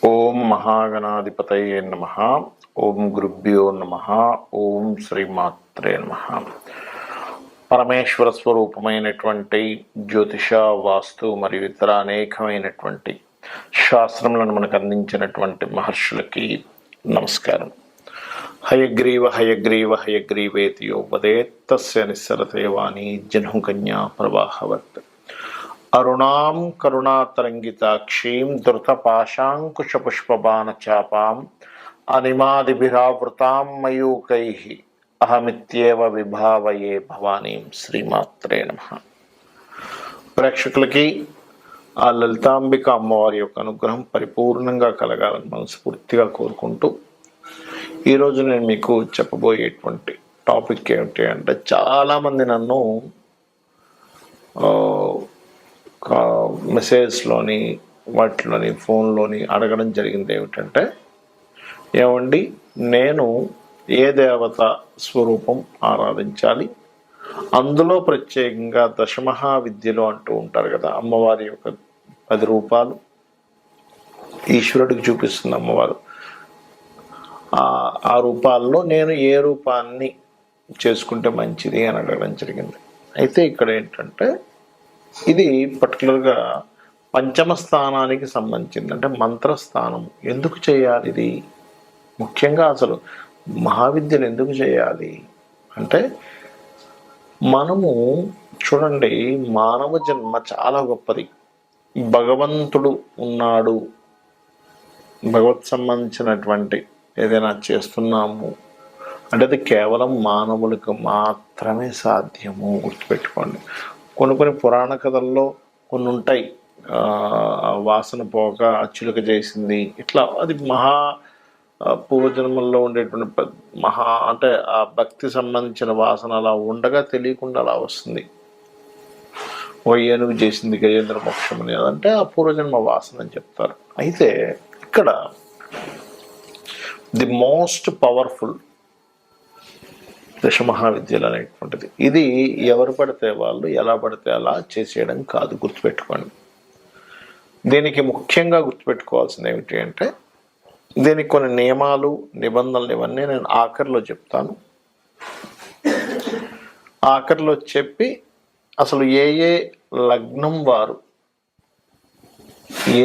ఓం మహాగణాధిపతయే నమః. ఓం గురుభ్యో నమః. ఓం శ్రీమాత్రే నమః. పరమేశ్వర స్వరూపమైనటువంటి జ్యోతిష, వాస్తు మరియు ఇతర అనేకమైనటువంటి శాస్త్రములను మనకు అందించినటువంటి మహర్షులకి నమస్కారం. హయగ్రీవ హయగ్రీవ హయగ్రీవేతి యోపదేత్ తస్య నిస్సరతే వాణి జహ్నుకన్యా ప్రవాహవత్. అరుణాం కరుణాతరంగితాక్షీం ధృతపాశాంకుశపుష్పబాణచాపాం అనిమాదిభిరావృతాం మయూకైః అహమిత్యేవ విభావయే భవానీం. శ్రీమాత్రే నమః. ప్రేక్షకులకి ఆ లలితాంబిక అమ్మవారి యొక్క అనుగ్రహం పరిపూర్ణంగా కలగాలని మనస్ఫూర్తిగా కోరుకుంటూ ఈరోజు నేను మీకు చెప్పబోయేటువంటి టాపిక్ ఏమిటి అంటే, చాలామంది నన్ను మెసేజ్లోని వాటిలోని ఫోన్లోని అడగడం జరిగింది ఏమిటంటే, ఏమండి నేను ఏ దేవత స్వరూపం ఆరాధించాలి, అందులో ప్రత్యేకంగా దశమహావిద్యలు అంటూ ఉంటారు కదా, అమ్మవారి యొక్క 10 రూపాలు ఈశ్వరుడికి చూపిస్తుంది అమ్మవారు. ఆ రూపాల్లో నేను ఏ రూపాన్ని చేసుకుంటే మంచిది అని అడగడం జరిగింది. అయితే ఇక్కడ ఏంటంటే, ఇది పర్టికులర్గా పంచమ స్థానానికి సంబంధించింది, అంటే మంత్రస్థానం. ఎందుకు చేయాలి ఇది? ముఖ్యంగా అసలు మహావిద్యలు ఎందుకు చేయాలి అంటే, మనము చూడండి, మానవ జన్మ చాలా గొప్పది. భగవంతుడు ఉన్నాడు, భగవత్ సంబంధించినటువంటి ఏదైనా చేస్తున్నాము అంటే అది కేవలం మానవులకు మాత్రమే సాధ్యము. గుర్తుపెట్టుకోండి. కొన్ని పురాణ కథల్లో కొన్ని ఉంటాయి, వాసన పోక అచ్చులక చేసింది, ఇట్లా. అది పూర్వజన్మల్లో ఉండేటువంటి అంటే ఆ భక్తి సంబంధించిన వాసన అలా ఉండగా తెలియకుండా అలా వస్తుంది. ఓ ఏనుగు చేసింది గజేంద్ర మోక్షం అని, అదంటే ఆ పూర్వజన్మ వాసన అని చెప్తారు. అయితే ఇక్కడ ది మోస్ట్ పవర్ఫుల్ దశమహావిద్యలు అనేటువంటిది, ఇది ఎవరు పడితే వాళ్ళు ఎలా పడితే అలా చేసేయడం కాదు. గుర్తుపెట్టుకోండి. దీనికి ముఖ్యంగా గుర్తుపెట్టుకోవాల్సింది ఏమిటి అంటే, దీనికి కొన్ని నియమాలు, నిబంధనలు ఇవన్నీ నేను ఆఖరిలో చెప్తాను. ఆఖరిలో చెప్పి అసలు ఏ లగ్నం వారు,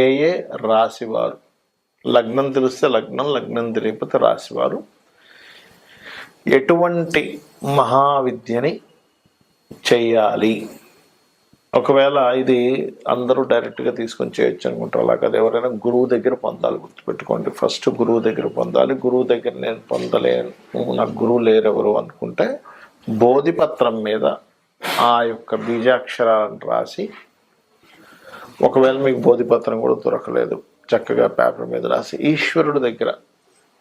ఏ రాశి వారు, లగ్నం తెలిస్తే లగ్నం, లగ్నం తెలియకపోతే రాశివారు ఎటువంటి మహావిద్యని చెయ్యాలి. ఒకవేళ ఇది అందరూ డైరెక్ట్గా తీసుకొని చేయొచ్చు అనుకుంటారు, అలా కదా. ఎవరైనా గురువు దగ్గర పొందాలి. గుర్తుపెట్టుకోండి, ఫస్ట్ గురువు దగ్గర పొందాలి. గురువు దగ్గర నేను పొందలేను, నాకు గురువు లేరెవరు అనుకుంటే, బోధిపత్రం మీద ఆ యొక్క బీజాక్షరాలను రాసి, ఒకవేళ మీకు బోధిపత్రం కూడా దొరకలేదు, చక్కగా పేపర్ మీద రాసి ఈశ్వరుడి దగ్గర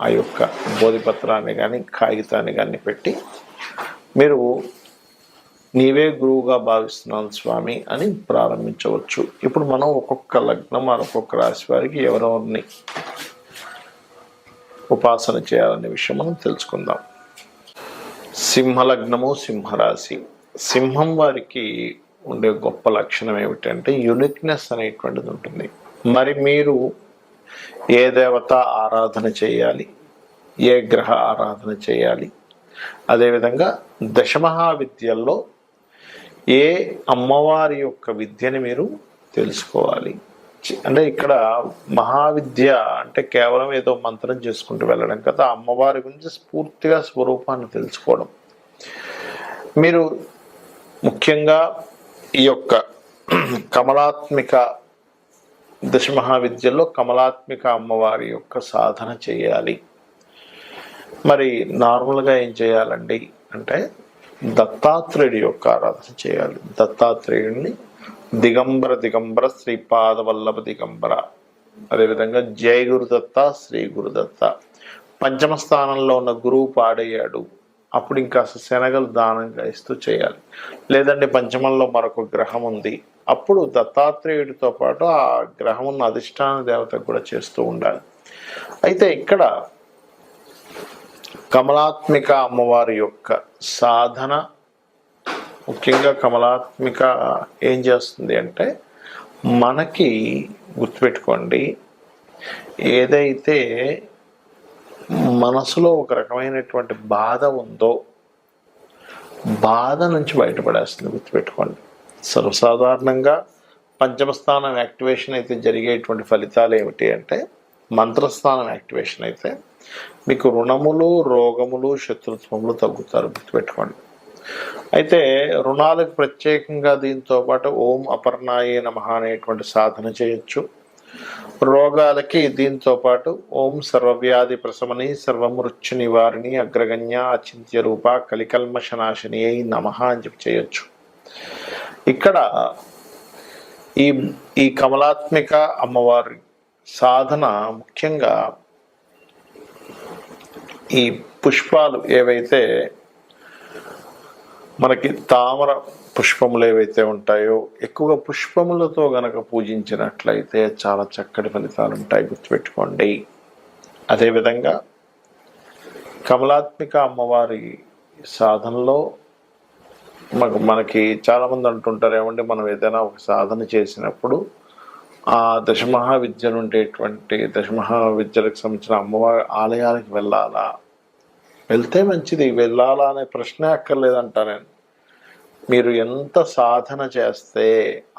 ఆ యొక్క బోధిపత్రాన్ని కానీ కాగితాన్ని కానీ పెట్టి, మీరు నీవే గురువుగా భావిస్తున్నాను స్వామి అని ప్రారంభించవచ్చు. ఇప్పుడు మనం ఒక్కొక్క లగ్నం, ఒక్కొక్క రాశి వారికి ఎవరెవరిని ఉపాసన చేయాలనే విషయం మనం తెలుసుకుందాం. సింహలగ్నము, సింహరాశి. సింహం వారికి ఉండే గొప్ప లక్షణం ఏమిటంటే, యూనిక్నెస్ అనేటువంటిది ఉంటుంది. మరి మీరు ఏ దేవత ఆరాధన చేయాలి, ఏ గ్రహ ఆరాధన చేయాలి, అదేవిధంగా దశమహావిద్యల్లో ఏ అమ్మవారి యొక్క విద్యని మీరు తెలుసుకోవాలి. అంటే ఇక్కడ మహావిద్య అంటే కేవలం ఏదో మంత్రం చేసుకుంటూ వెళ్ళడం కదా, అమ్మవారి గురించి పూర్తిగా స్వరూపాన్ని తెలుసుకోవడం. మీరు ముఖ్యంగా ఈ యొక్క కమలాత్మిక దశమహావిద్యల్లో కమలాత్మిక అమ్మవారి యొక్క సాధన చేయాలి. మరి నార్మల్గా ఏం చేయాలండి అంటే, దత్తాత్రేయుడి యొక్క ఆరాధన చేయాలి. దత్తాత్రేయుడిని దిగంబర శ్రీపాదవల్లభ దిగంబర, అదేవిధంగా జయ గురుదత్త, శ్రీ గురుదత్త. పంచమ స్థానంలో ఉన్న గురువు పాడయ్యాడు, అప్పుడు ఇంకా శనగలు దానంగా ఇస్తూ చేయాలి. లేదంటే పంచమంలో మరొక గ్రహం ఉంది, అప్పుడు దత్తాత్రేయుడితో పాటు ఆ గ్రహం ఉన్న అధిష్టాన దేవతకు కూడా చేస్తూ ఉండాలి. అయితే ఇక్కడ కమలాత్మిక అమ్మవారి యొక్క సాధన, ముఖ్యంగా కమలాత్మిక ఏం చేస్తుంది అంటే, మనకి గుర్తుపెట్టుకోండి, ఏదైతే మనసులో ఒక రకమైనటువంటి బాధ ఉందో బాధ నుంచి బయటపడేస్తుంది, గుర్తుపెట్టుకోండి. సర్వసాధారణంగా పంచమస్థానం యాక్టివేషన్ అయితే జరిగేటువంటి ఫలితాలు ఏమిటి అంటే, మంత్రస్థానం యాక్టివేషన్ అయితే మీకు రుణములు, రోగములు, శత్రుత్వములు తగ్గుతారు, గుర్తుపెట్టుకోండి. అయితే రుణాలకు ప్రత్యేకంగా దీంతో పాటు ఓం అపర్ణాయే నమః అనేటువంటి సాధన చేయొచ్చు. రోగాలకి దీంతో పాటు ఓం సర్వవ్యాధి ప్రశమని సర్వమృత్యు నివారిణి అగ్రగణ్య అచింత్య రూప కలికల్మషనాశిని అయి నమః అని చెప్పి చేయొచ్చు. ఇక్కడ ఈ కమలాత్మిక అమ్మవారి సాధన ముఖ్యంగా ఈ పుష్పాలు ఏవైతే మనకి తామర పుష్పములు ఏవైతే ఉంటాయో ఎక్కువగా పుష్పములతో గనక పూజించినట్లయితే చాలా చక్కటి ఫలితాలు ఉంటాయి, గుర్తుపెట్టుకోండి. అదేవిధంగా కమలాత్మిక అమ్మవారి సాధనలో మనకి చాలామంది అంటుంటారు, ఏమంటే మనం ఏదైనా ఒక సాధన చేసినప్పుడు ఆ దశమహావిద్యలు ఉండేటువంటి దశమహావిద్యలకు సంబంధించిన అమ్మవారి ఆలయాలకు వెళ్ళాలా, వెళ్తే మంచిది, వెళ్ళాలా అనే ప్రశ్నే అక్కర్లేదంటా నేను. మీరు ఎంత సాధన చేస్తే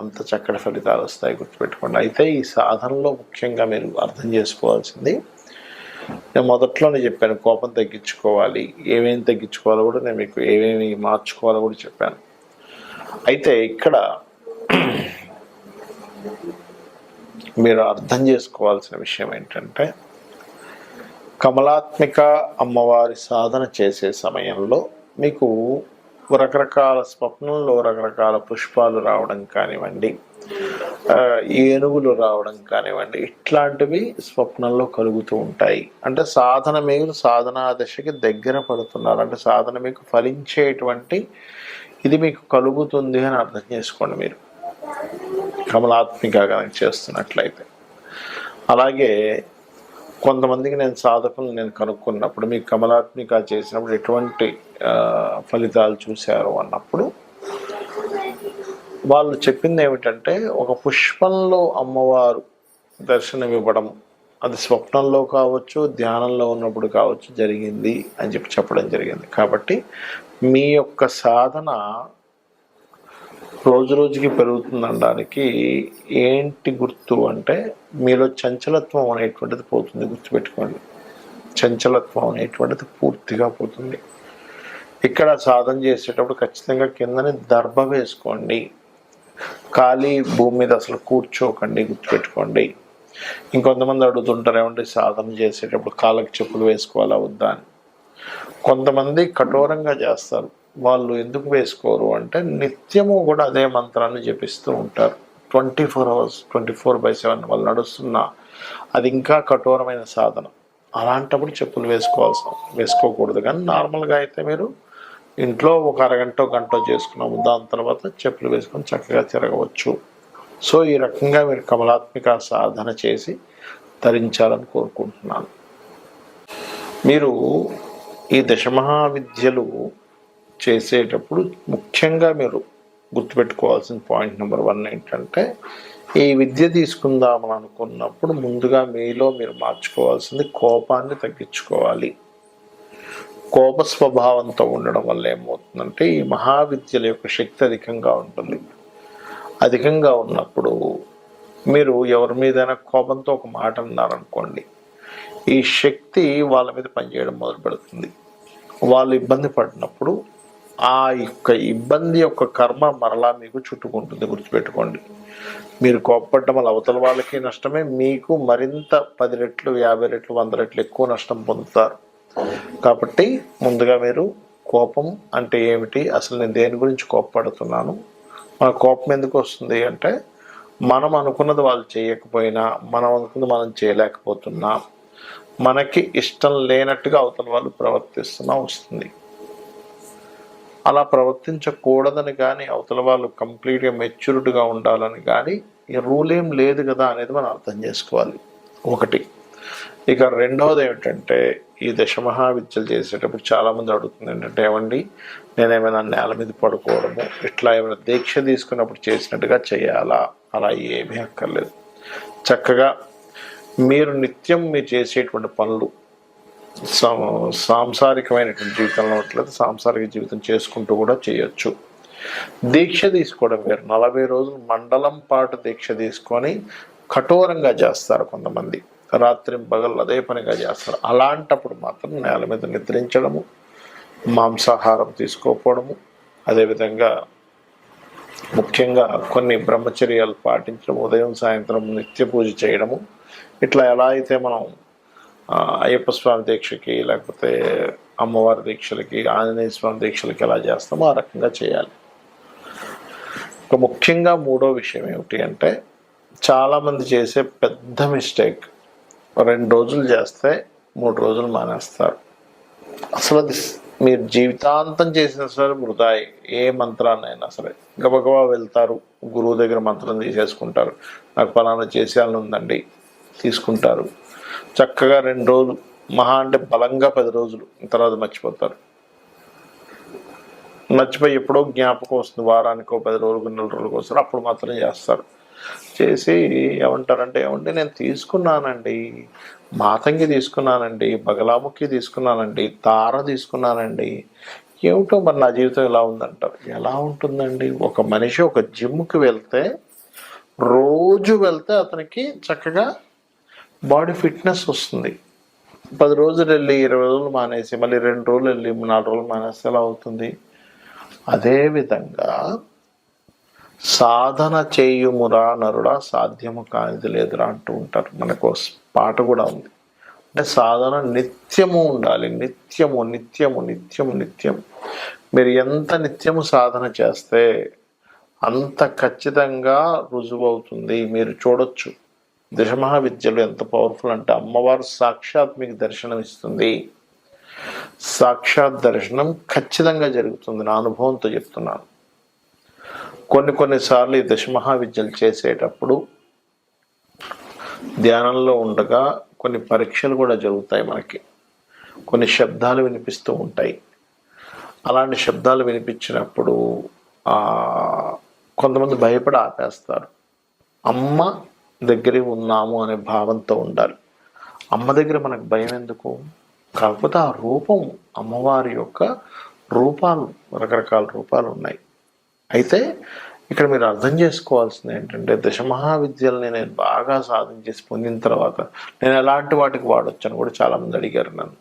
అంత చక్కటి ఫలితాలు వస్తాయి, గుర్తుపెట్టుకోండి. అయితే ఈ సాధనలో ముఖ్యంగా మీరు అర్థం చేసుకోవాల్సింది, నేను మొదట్లోనే చెప్పాను, కోపం తగ్గించుకోవాలి, ఏమేమి తగ్గించుకోవాలో కూడా నేను మీకు ఏమేమి మార్చుకోవాలో కూడా చెప్పాను. అయితే ఇక్కడ మీరు అర్థం చేసుకోవాల్సిన విషయం ఏంటంటే, కమలాత్మిక అమ్మవారి సాధన చేసే సమయంలో మీకు రకరకాల స్వప్నంలో రకరకాల పుష్పాలు రావడం కానివ్వండి, ఏనుగులు రావడం కానివ్వండి, ఇట్లాంటివి స్వప్నంలో కలుగుతూ ఉంటాయి. అంటే సాధన మీరు సాధనా దశకి దగ్గర పడుతున్నారు, అంటే సాధన మీకు ఫలించేటువంటి ఇది మీకు కలుగుతుంది అని అర్థం చేసుకోండి మీరు కమలాత్మిక కనుక చేస్తున్నట్లయితే. అలాగే కొంతమందికి నేను సాధకులు నేను కనుక్కున్నప్పుడు మీకు కమలాత్మిక చేసినప్పుడు ఎటువంటి ఫలితాలు చూశారు అన్నప్పుడు వాళ్ళు చెప్పింది ఏమిటంటే, ఒక పుష్పంలో అమ్మవారు దర్శనం ఇవ్వడం, అది స్వప్నంలో కావచ్చు, ధ్యానంలో ఉన్నప్పుడు కావచ్చు జరిగింది అని చెప్పడం జరిగింది. కాబట్టి మీ యొక్క సాధన రోజు రోజుకి పెరుగుతుందనడానికి ఏంటి గుర్తు అంటే, మీలో చంచలత్వం అనేటువంటిది పోతుంది, గుర్తుపెట్టుకోండి. చంచలత్వం అనేటువంటిది పూర్తిగా పోతుంది. ఇక్కడ సాధన చేసేటప్పుడు ఖచ్చితంగా కిందని దర్భ వేసుకోండి, ఖాళీ భూమి మీద అసలు కూర్చోకండి, గుర్తుపెట్టుకోండి. ఇంకొంతమంది అడుగుతుంటారు, ఏమంటే సాధన చేసేటప్పుడు కాళ్ళకి చెప్పులు వేసుకోవాలా వద్దా అని. కొంతమంది కఠోరంగా చేస్తారు, వాళ్ళు ఎందుకు వేసుకోరు అంటే నిత్యము కూడా అదే మంత్రాన్ని జపిస్తూ ఉంటారు 24 hours 24/7 వాళ్ళు నడుస్తున్నా, అది ఇంకా కఠోరమైన సాధన. అలాంటప్పుడు చెప్పులు వేసుకోకూడదు. కానీ నార్మల్గా అయితే మీరు ఇంట్లో ఒక అరగంట గంట చేసుకున్నాము, దాని తర్వాత చెప్పులు వేసుకొని చక్కగా తిరగవచ్చు. సో ఈ రకంగా మీరు కమలాత్మిక సాధన చేసి ధరించాలని కోరుకుంటున్నాను. మీరు ఈ దశమహావిద్యలు చేసేటప్పుడు ముఖ్యంగా మీరు గుర్తుపెట్టుకోవాల్సిన పాయింట్ నెంబర్ 1 ఏంటంటే, ఈ విద్య తీసుకుందామని అనుకున్నప్పుడు ముందుగా మీలో మీరు మార్చుకోవాల్సింది కోపాన్ని తగ్గించుకోవాలి. కోప స్వభావంతో ఉండడం వల్ల ఏమవుతుందంటే, ఈ మహావిద్యల యొక్క శక్తి అధికంగా ఉంటుంది. అధికంగా ఉన్నప్పుడు మీరు ఎవరి మీదైనా కోపంతో ఒక మాట అన్నారనుకోండి, ఈ శక్తి వాళ్ళ మీద పనిచేయడం మొదలు పెడుతుంది. వాళ్ళు ఇబ్బంది పడినప్పుడు ఆ యొక్క ఇబ్బంది యొక్క కర్మ మరలా మీకు చుట్టుకుంటుంది, గుర్తుపెట్టుకోండి. మీరు కోపపడడం వల్ల అవతల వాళ్ళకి నష్టమే, మీకు మరింత 10 రెట్లు 50 రెట్లు 100 రెట్లు ఎక్కువ నష్టం పొందుతారు. కాబట్టి ముందుగా మీరు కోపం అంటే ఏమిటి, అసలు నేను దేని గురించి కోపపడుతున్నాను, మన కోపం ఎందుకు వస్తుంది అంటే, మనం అనుకున్నది వాళ్ళు చేయకపోయినా, మనం అనుకున్నది మనం చేయలేకపోతున్నా, మనకి ఇష్టం లేనట్టుగా అవతల వాళ్ళు ప్రవర్తిస్తున్నా వస్తుంది. అలా ప్రవర్తించకూడదని కానీ, అవతల వాళ్ళు కంప్లీట్గా మెచ్యూర్డ్గా ఉండాలని కానీ ఈ రూల్ ఏం లేదు కదా అనేది మనం అర్థం చేసుకోవాలి, ఒకటి. ఇక రెండవది ఏమిటంటే, ఈ దశమహావిద్యలు చేసేటప్పుడు చాలామంది అడుగుతుంది ఏంటంటే, ఏమండి నేనేమైనా నేల మీద పడుకోవడము ఇట్లా ఏమైనా దీక్ష తీసుకున్నప్పుడు చేసినట్టుగా చేయాలా? అలా ఏమీ అక్కర్లేదు. చక్కగా మీరు నిత్యం మీరు చేసేటువంటి పనులు సాంసారికమైనటువంటి జీవితంలో ఉండలేదు, సాంసారిక జీవితం చేసుకుంటూ కూడా చేయొచ్చు. దీక్ష తీసుకోవడం వేరు. 40 రోజులు మండలం పాటు దీక్ష తీసుకొని కఠోరంగా చేస్తారు కొంతమంది, రాత్రి పగలు అదే పనిగా చేస్తారు. అలాంటప్పుడు మాత్రం నేల మీద నిద్రించడము, మాంసాహారం తీసుకోకపోవడము, అదేవిధంగా ముఖ్యంగా కొన్ని బ్రహ్మచర్యాలు పాటించడం, ఉదయం సాయంత్రం నిత్య పూజ చేయడము, ఇట్లా ఎలా అయితే మనం అయ్యప్ప స్వామి దీక్షకి లేకపోతే అమ్మవారి దీక్షలకి ఆంజనేయ స్వామి దీక్షలకి ఎలా చేస్తామో ఆ రకంగా చేయాలి. ఒక ముఖ్యంగా మూడో విషయం ఏమిటి అంటే, చాలామంది చేసే పెద్ద మిస్టేక్, 2 రోజులు చేస్తే 3 రోజులు మానేస్తారు. అసలు అది మీరు జీవితాంతం చేసిన సరే వృధా. ఏ మంత్రాన్నైనా సరే గబగబా వెళ్తారు, గురువు దగ్గర మంత్రం తీసేసుకుంటారు, నాకు ఫలానా చేసేయాలని ఉందండి, తీసుకుంటారు. చక్కగా 2 రోజులు, మహా అంటే బలంగా 10 రోజులు, తర్వాత మర్చిపోతారు. మర్చిపోయి ఎప్పుడో జ్ఞాపకం వస్తుంది, వారానికో 10 రోజులకు 4 రోజులకు వస్తారు, అప్పుడు మాత్రం చేస్తారు. చేసి ఏమంటారంటే, ఏమంటే నేను తీసుకున్నానండి, మాతంగి తీసుకున్నానండి, బగలాముఖి తీసుకున్నానండి, తార తీసుకున్నానండి, ఏమిటో మరి నా జీవితం ఎలా ఉందంటారు. ఎలా ఉంటుందండి? ఒక మనిషి ఒక జిమ్కి వెళ్తే, రోజు వెళ్తే అతనికి చక్కగా బాడీ ఫిట్నెస్ వస్తుంది. 10 రోజులు వెళ్ళి 20 రోజులు మానేసి మళ్ళీ 2 రోజులు వెళ్ళి 4 రోజులు మానేస్తే ఎలా అవుతుంది? అదేవిధంగా సాధన చేయుమురా నరుడా, సాధ్యము కానిది లేదురా అంటూ ఉంటారు. మనకు పాట కూడా ఉంది. అంటే సాధన నిత్యము ఉండాలి. నిత్యము నిత్యము నిత్యము నిత్యం. మీరు ఎంత నిత్యము సాధన చేస్తే అంత ఖచ్చితంగా రుజువవుతుంది. మీరు చూడొచ్చు, దశమహావిద్యలు ఎంత పవర్ఫుల్ అంటే, అమ్మవారు సాక్షాత్ మీకు దర్శనం ఇస్తుంది. సాక్షాత్ దర్శనం ఖచ్చితంగా జరుగుతుంది. నా అనుభవంతో చెప్తున్నాను. కొన్నిసార్లు ఈ దశమహావిద్యలు చేసేటప్పుడు ధ్యానంలో ఉండగా కొన్ని పరీక్షలు కూడా జరుగుతాయి. మనకి కొన్ని శబ్దాలు వినిపిస్తూ ఉంటాయి. అలాంటి శబ్దాలు వినిపించినప్పుడు కొంతమంది భయపడి ఆపేస్తారు. అమ్మ దగ్గర ఉన్నాము అనే భావంతో ఉండాలి. అమ్మ దగ్గర మనకు భయం ఎందుకు? కాకపోతే ఆ రూపం, అమ్మవారి యొక్క రూపాలు, రకరకాల రూపాలు ఉన్నాయి. అయితే ఇక్కడ మీరు అర్థం చేసుకోవాల్సింది ఏంటంటే, దశమహావిద్యల్ని నేను బాగా సాధన చేసి పొందిన తర్వాత నేను ఎలాంటి వాటికి వాడొచ్చు అని కూడా చాలామంది అడిగారు నన్ను.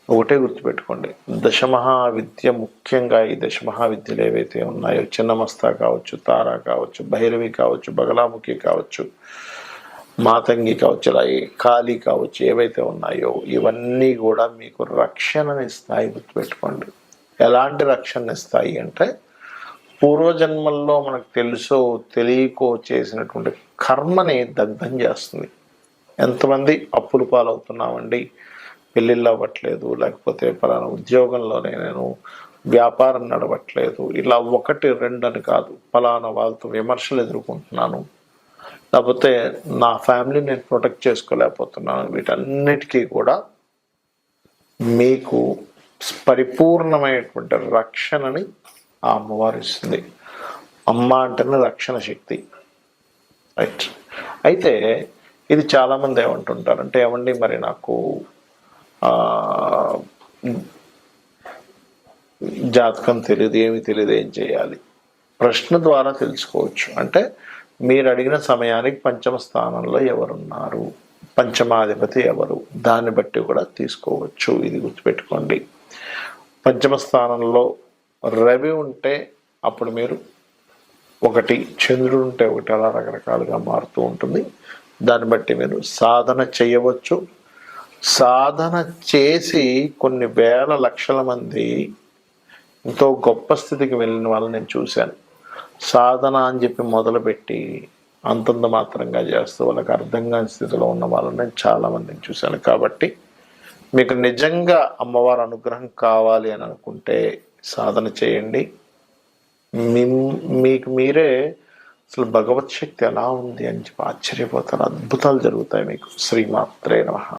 ఒకటే గుర్తుపెట్టుకోండి, దశమహావిద్య, ముఖ్యంగా ఈ దశమహావిద్యలు ఏవైతే ఉన్నాయో, చిన్నమస్తా కావచ్చు, తారా కావచ్చు, భైరవి కావచ్చు, బగలాముఖి కావచ్చు, మాతంగి కావచ్చు, ఇలా కాళీ కావచ్చు, ఏవైతే ఉన్నాయో ఇవన్నీ కూడా మీకు రక్షణనిస్తాయి. గుర్తుపెట్టుకోండి. ఎలాంటి రక్షణనిస్తాయి అంటే, పూర్వజన్మల్లో మనకు తెలుసో తెలియకో చేసినటువంటి కర్మని దగ్ధం చేస్తుంది. ఎంతమంది అప్పులు పాలవుతున్నామండి, పెళ్ళిళ్ళు అవ్వట్లేదు, లేకపోతే పలానా ఉద్యోగంలోనే నేను వ్యాపారం నడవట్లేదు, ఇలా 1, 2 అని కాదు, పలానా వాళ్ళతో విమర్శలు ఎదుర్కొంటున్నాను, లేకపోతే నా ఫ్యామిలీని నేను ప్రొటెక్ట్ చేసుకోలేకపోతున్నాను. వీటన్నిటికీ కూడా మీకు పరిపూర్ణమైనటువంటి రక్షణని ఆ అమ్మవారు ఇస్తుంది. అమ్మ అంటేనే రక్షణ శక్తి. రైట్. అయితే ఇది చాలామంది ఏమంటుంటారు అంటే, ఏమండి మరి నాకు జాతకం తెలియదు, ఏమి తెలియదు, ఏం చేయాలి? ప్రశ్న ద్వారా తెలుసుకోవచ్చు. అంటే మీరు అడిగిన సమయానికి పంచమ స్థానంలో ఎవరున్నారు, పంచమాధిపతి ఎవరు, దాన్ని బట్టి కూడా తీసుకోవచ్చు. ఇది గుర్తుపెట్టుకోండి. పంచమ స్థానంలో రవి ఉంటే అప్పుడు మీరు 1, చంద్రుడు ఉంటే 1, అలా రకరకాలుగా మారుతూ ఉంటుంది. దాన్ని బట్టి మీరు సాధన చేయవచ్చు. సాధన చేసి కొన్ని వేల లక్షల మంది ఎంతో గొప్ప స్థితికి వెళ్ళిన వాళ్ళని నేను చూశాను. సాధన అని చెప్పి మొదలుపెట్టి అంతంత మాత్రంగా చేస్తూ వాళ్ళకి అర్థం కాని స్థితిలో ఉన్న వాళ్ళని నేను చాలామందిని చూశాను. కాబట్టి మీకు నిజంగా అమ్మవారి అనుగ్రహం కావాలి అని అనుకుంటే సాధన చేయండి. మీకు మీరే అసలు భగవత్ శక్తి ఎలా ఉంది అని చెప్పి ఆశ్చర్యపోతారు. అద్భుతాలు జరుగుతాయి మీకు. శ్రీమాత్రే నమః.